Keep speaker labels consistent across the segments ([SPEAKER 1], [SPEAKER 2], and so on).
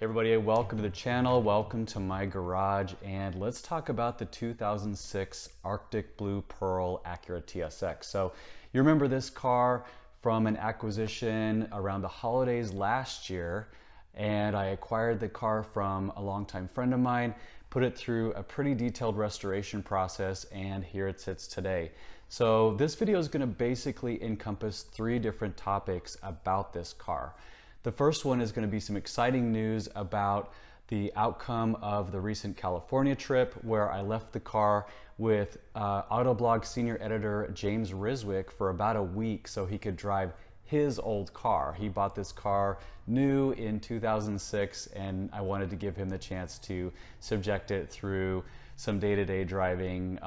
[SPEAKER 1] Everybody, welcome to the channel, welcome to my garage, and let's talk about the 2006 Arctic Blue Pearl Acura TSX. So you remember this car from an acquisition around the holidays last year, and I acquired the car from a longtime friend of mine, put it through a pretty detailed restoration process, and here it sits today. So this video is going to basically encompass three different topics about this car. The first one is going to be some exciting news about the outcome of the recent California trip, where I left the car with Autoblog senior editor James Riswick for about a week so he could drive his old car. He bought this car new in 2006, and I wanted to give him the chance to subject it through some day-to-day driving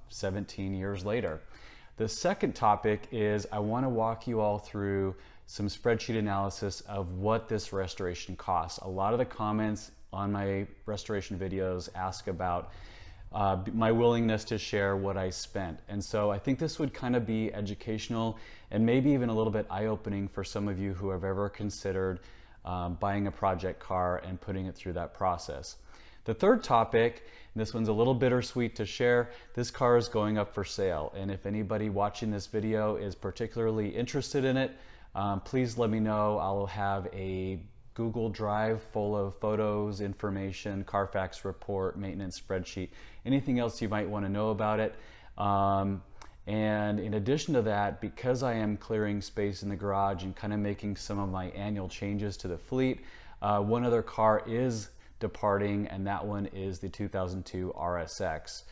[SPEAKER 1] 17 years later. The second topic is I want to walk you all through some spreadsheet analysis of what this restoration costs. A lot of the comments on my restoration videos ask about my willingness to share what I spent. And so I think this would kind of be educational and maybe even a little bit eye-opening for some of you who have ever considered buying a project car and putting it through that process. The third topic, and this one's a little bittersweet to share, this car is going up for sale. And if anybody watching this video is particularly interested in it, please let me know. I'll have a Google Drive full of photos, information, Carfax report, maintenance spreadsheet, anything else you might want to know about it. And in addition to that, because I am clearing space in the garage and kind of making some of my annual changes to the fleet, one other car is departing, and that one is the 2002 RSX,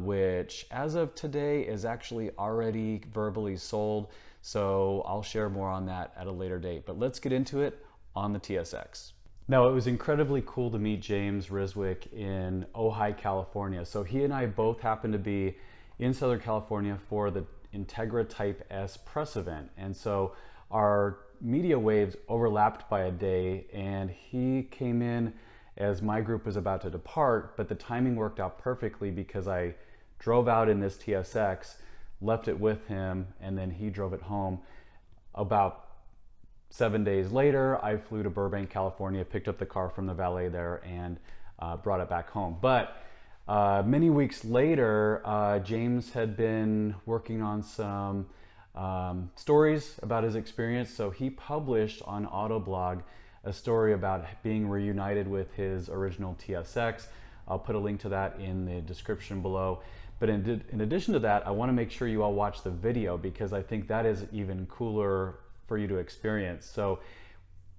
[SPEAKER 1] which as of today is actually already verbally sold. So I'll share more on that at a later date, but let's get into it on the TSX. Now, it was incredibly cool to meet James Riswick in Ojai, California. So he and I both happened to be in Southern California for the Integra Type S press event. And so our media waves overlapped by a day, and he came in as my group was about to depart, but the timing worked out perfectly because I drove out in this TSX, left it with him, and then he drove it home. About 7 days later, I flew to Burbank, California, picked up the car from the valet there, and brought it back home. But many weeks later, James had been working on some stories about his experience. So he published on Autoblog a story about being reunited with his original TSX. I'll put a link to that in the description below. But in addition to that, I want to make sure you all watch the video, because I think that is even cooler for you to experience. So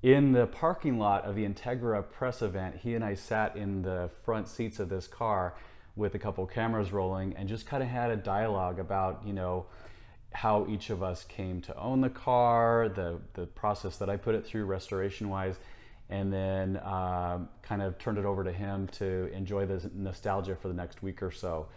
[SPEAKER 1] in the parking lot of the Integra press event, he and I sat in the front seats of this car with a couple cameras rolling and just kind of had a dialogue about, you know, how each of us came to own the car, the process that I put it through restoration wise, and then kind of turned it over to him to enjoy the nostalgia for the next week or so.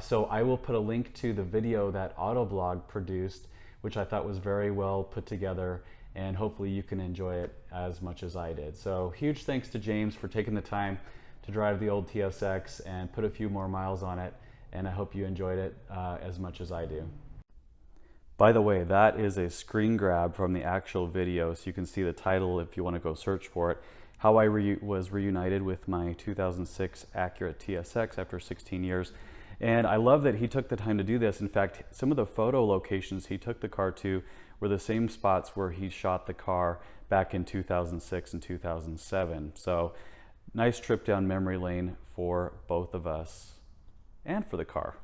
[SPEAKER 1] So I will put a link to the video that Autoblog produced, which I thought was very well put together, and hopefully you can enjoy it as much as I did. So huge thanks to James for taking the time to drive the old TSX and put a few more miles on it, and I hope you enjoyed it as much as I do. By the way, that is a screen grab from the actual video, so you can see the title if you want to go search for it. How I was reunited with my 2006 Acura TSX after 16 years. And I love that he took the time to do this. In fact, some of the photo locations he took the car to were the same spots where he shot the car back in 2006 and 2007. So nice trip down memory lane for both of us and for the car.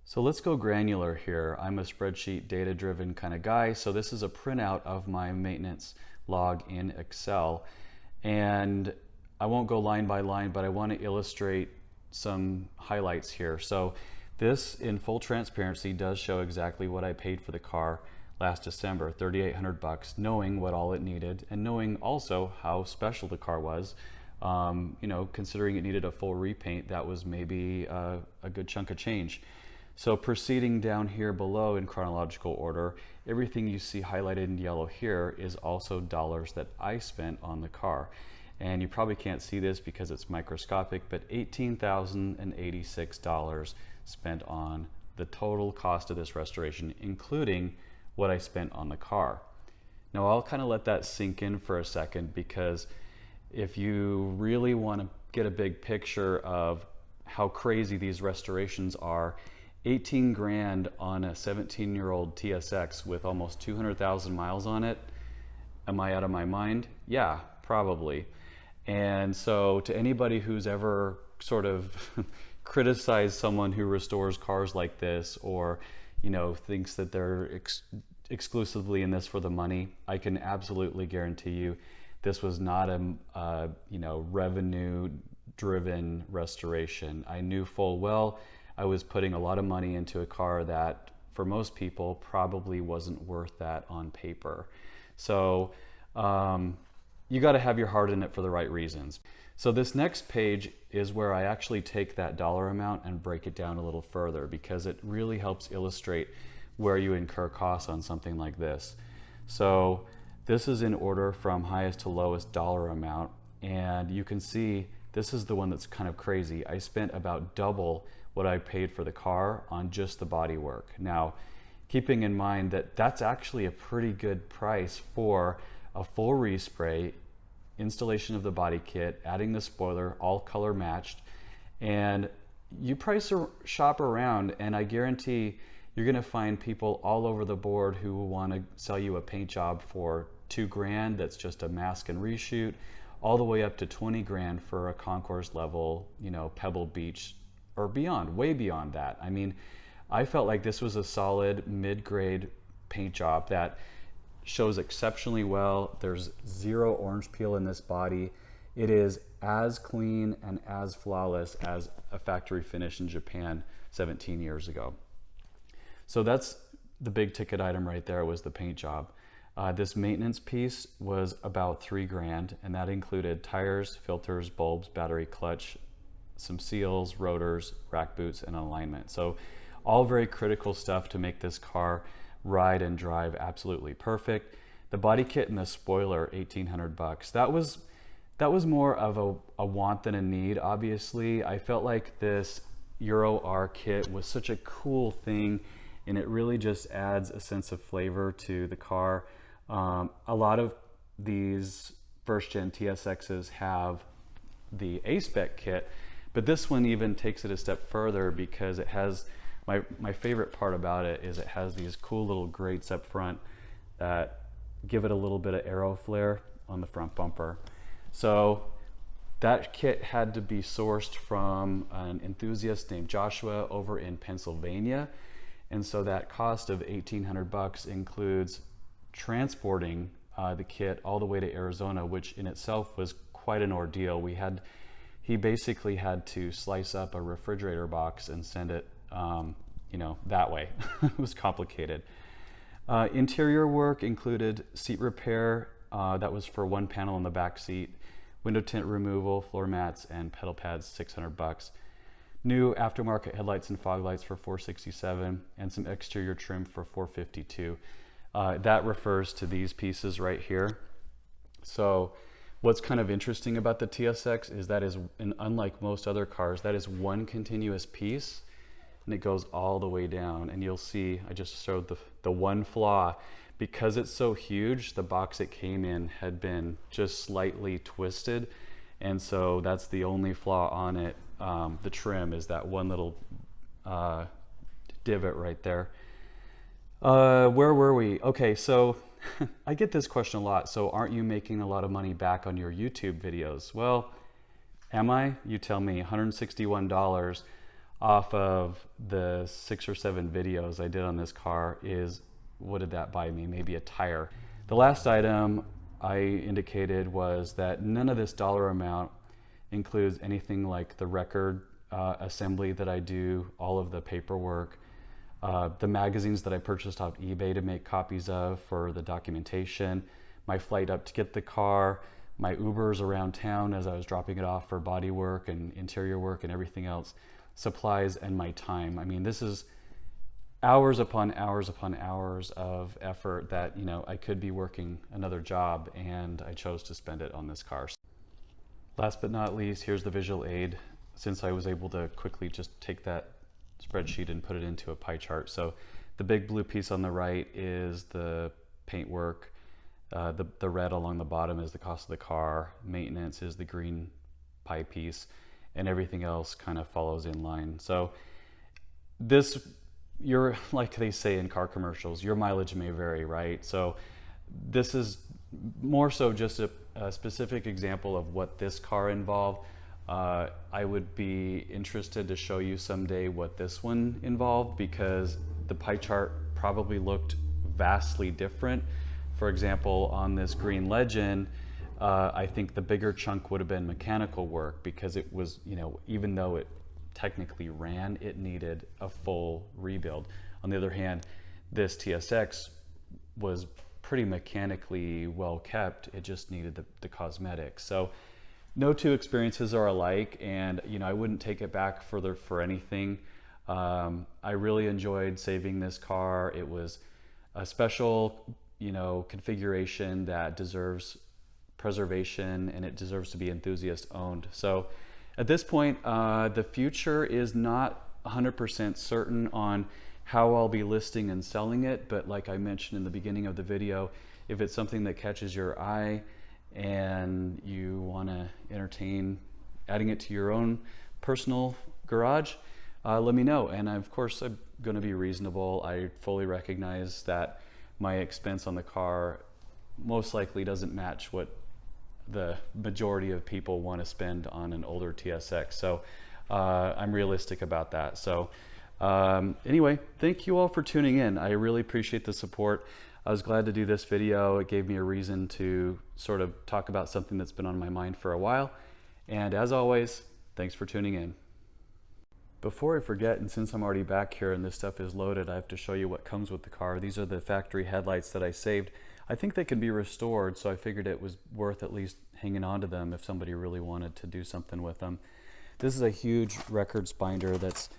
[SPEAKER 1] So let's go granular here. I'm a spreadsheet data-driven kind of guy. So this is a printout of my maintenance log in Excel. And I won't go line by line, but I want to illustrate some highlights here. So this, in full transparency, does show exactly what I paid for the car last December, $3,800, knowing what all it needed and knowing also how special the car was. You know, considering it needed a full repaint, that was maybe a good chunk of change. So proceeding down here below in chronological order, everything you see highlighted in yellow here is also dollars that I spent on the car. And you probably can't see this because it's microscopic, but $18,086 spent on the total cost of this restoration, including what I spent on the car. Now I'll kind of let that sink in for a second, because if you really want to get a big picture of how crazy these restorations are, 18 grand on a 17-year-old TSX with almost 200,000 miles on it. Am I out of my mind? Yeah, probably. And so to anybody who's ever sort of criticized someone who restores cars like this, or, you know, thinks that they're exclusively in this for the money, I can absolutely guarantee you this was not a you know, revenue driven restoration. I knew full well I was putting a lot of money into a car that for most people probably wasn't worth that on paper. So you got to have your heart in it for the right reasons. So this next page is where I actually take that dollar amount and break it down a little further, because it really helps illustrate where you incur costs on something like this. So this is in order from highest to lowest dollar amount, and you can see this is the one that's kind of crazy. I spent about double what I paid for the car on just the body work. Now, keeping in mind that that's actually a pretty good price for a full respray, installation of the body kit, adding the spoiler, all color matched, and you price or shop around, and I guarantee you're gonna find people all over the board who will wanna sell you a paint job for 2 grand that's just a mask and reshoot, all the way up to 20 grand for a concourse level, you know, Pebble Beach or beyond, way beyond that. I mean, I felt like this was a solid mid-grade paint job that shows exceptionally well. There's zero orange peel in this body. It is as clean and as flawless as a factory finish in Japan 17 years ago. So that's the big ticket item right there, was the paint job. This maintenance piece was about 3 grand, and that included tires, filters, bulbs, battery, clutch, some seals, rotors, rack boots, and alignment. So all very critical stuff to make this car ride and drive absolutely perfect. The body kit and the spoiler, 1,800 bucks. That was more of a want than a need, obviously. I felt like this Euro R kit was such a cool thing, and it really just adds a sense of flavor to the car. A lot of these first gen TSXs have the A-Spec kit, but this one even takes it a step further, because it has, my favorite part about it is it has these cool little grates up front that give it a little bit of aero flare on the front bumper. So that kit had to be sourced from an enthusiast named Joshua over in Pennsylvania. And so that cost of 1,800 bucks includes transporting the kit all the way to Arizona, which in itself was quite an ordeal. He basically had to slice up a refrigerator box and send it, you know, that way. It was complicated. Interior work included seat repair, that was for 1 panel in the back seat, window tint removal, floor mats, and pedal pads, 600 bucks. New aftermarket headlights and fog lights for 467, and some exterior trim for 452. That refers to these pieces right here. So what's kind of interesting about the TSX is that is, and unlike most other cars, that is one continuous piece, and it goes all the way down. And you'll see, I just showed the one flaw. Because it's so huge, the box it came in had been just slightly twisted, and so that's the only flaw on it. The trim is that one little divot right there. Where were we? Okay, so I get this question a lot. So aren't you making a lot of money back on your YouTube videos? Well, am I? You tell me. $161 off of the 6 or 7 videos I did on this car is, what did that buy me? Maybe a tire. The last item I indicated was that none of this dollar amount includes anything like the record assembly that I do, all of the paperwork, the magazines that I purchased off eBay to make copies of for the documentation, my flight up to get the car, my Ubers around town as I was dropping it off for body work and interior work and everything else, supplies, and my time. I mean, this is hours upon hours upon hours of effort that, you know, I could be working another job, and I chose to spend it on this car. Last but not least, here's the visual aid, since I was able to quickly just take that spreadsheet and put it into a pie chart. So the big blue piece on the right is the paint work. The red along the bottom is the cost of the car, maintenance is the green pie piece, and everything else kind of follows in line. So this, like they say in car commercials, your mileage may vary, right? So this is more so just a specific example of what this car involved. I would be interested to show you someday what this one involved, because the pie chart probably looked vastly different. For example, on this Green Legend, I think the bigger chunk would have been mechanical work, because it was, even though it technically ran, it needed a full rebuild. On the other hand, this TSX was pretty mechanically well kept. It just needed the cosmetics. So no two experiences are alike, and I wouldn't take it back further for anything. I really enjoyed saving this car. It was a special configuration that deserves preservation, and it deserves to be enthusiast owned. So at this point, the future is not 100% certain on how I'll be listing and selling it, but like I mentioned in the beginning of the video, if it's something that catches your eye and you want to entertain adding it to your own personal garage, let me know. And of course, I'm going to be reasonable. I fully recognize that my expense on the car most likely doesn't match what the majority of people want to spend on an older TSX. So I'm realistic about that. So anyway, thank you all for tuning in. I really appreciate the support. I was glad to do this video. It gave me a reason to sort of talk about something that's been on my mind for a while. And as always, thanks for tuning in. Before I forget, and since I'm already back here and this stuff is loaded, I have to show you what comes with the car. These are the factory headlights that I saved. I think they can be restored, so I figured it was worth at least hanging on to them if somebody really wanted to do something with them. This is a huge records binder that's,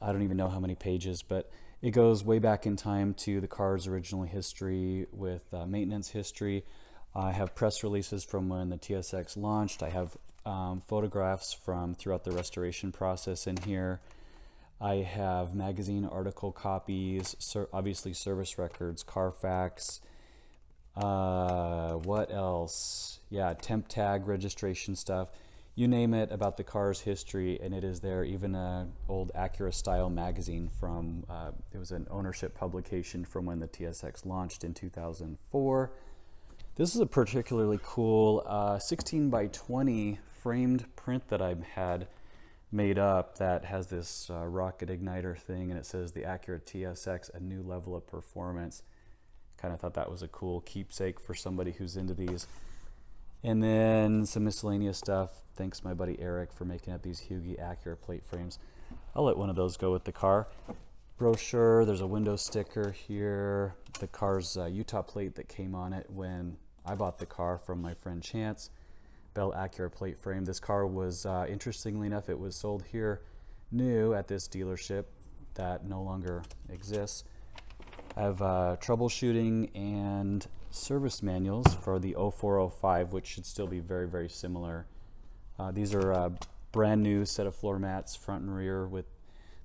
[SPEAKER 1] I don't even know how many pages, but it goes way back in time to the car's original history with maintenance history. I have press releases from when the TSX launched. I have photographs from throughout the restoration process in here. I have magazine article copies, obviously service records, Carfax, what else? Yeah, temp tag, registration stuff. You name it about the car's history, and it is there. Even an old Acura style magazine from, it was an ownership publication from when the TSX launched in 2004. This is a particularly cool 16 by 20 framed print that I've had made up that has this rocket igniter thing, and it says the Acura TSX, a new level of performance. Kind of thought that was a cool keepsake for somebody who's into these. And then some miscellaneous stuff. Thanks my buddy Eric for making up these Hugie Acura plate frames. I'll let one of those go with the car. Brochure, there's a window sticker here. The car's Utah plate that came on it when I bought the car from my friend Chance. Bell Acura plate frame. This car was, interestingly enough, it was sold here new at this dealership that no longer exists. I have troubleshooting and service manuals for the 0405, which should still be very, very similar. These are a brand new set of floor mats, front and rear,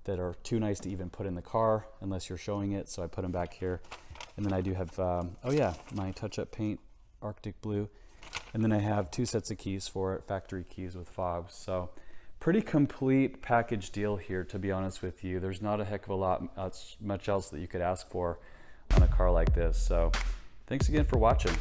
[SPEAKER 1] that are too nice to even put in the car unless you're showing it, so I put them back here. And then I do have, oh yeah, my touch-up paint, Arctic Blue. And then I have 2 sets of keys for it, factory keys with fobs. So pretty complete package deal here, to be honest with you. There's not a heck of a lot, much else that you could ask for on a car like this. So thanks again for watching.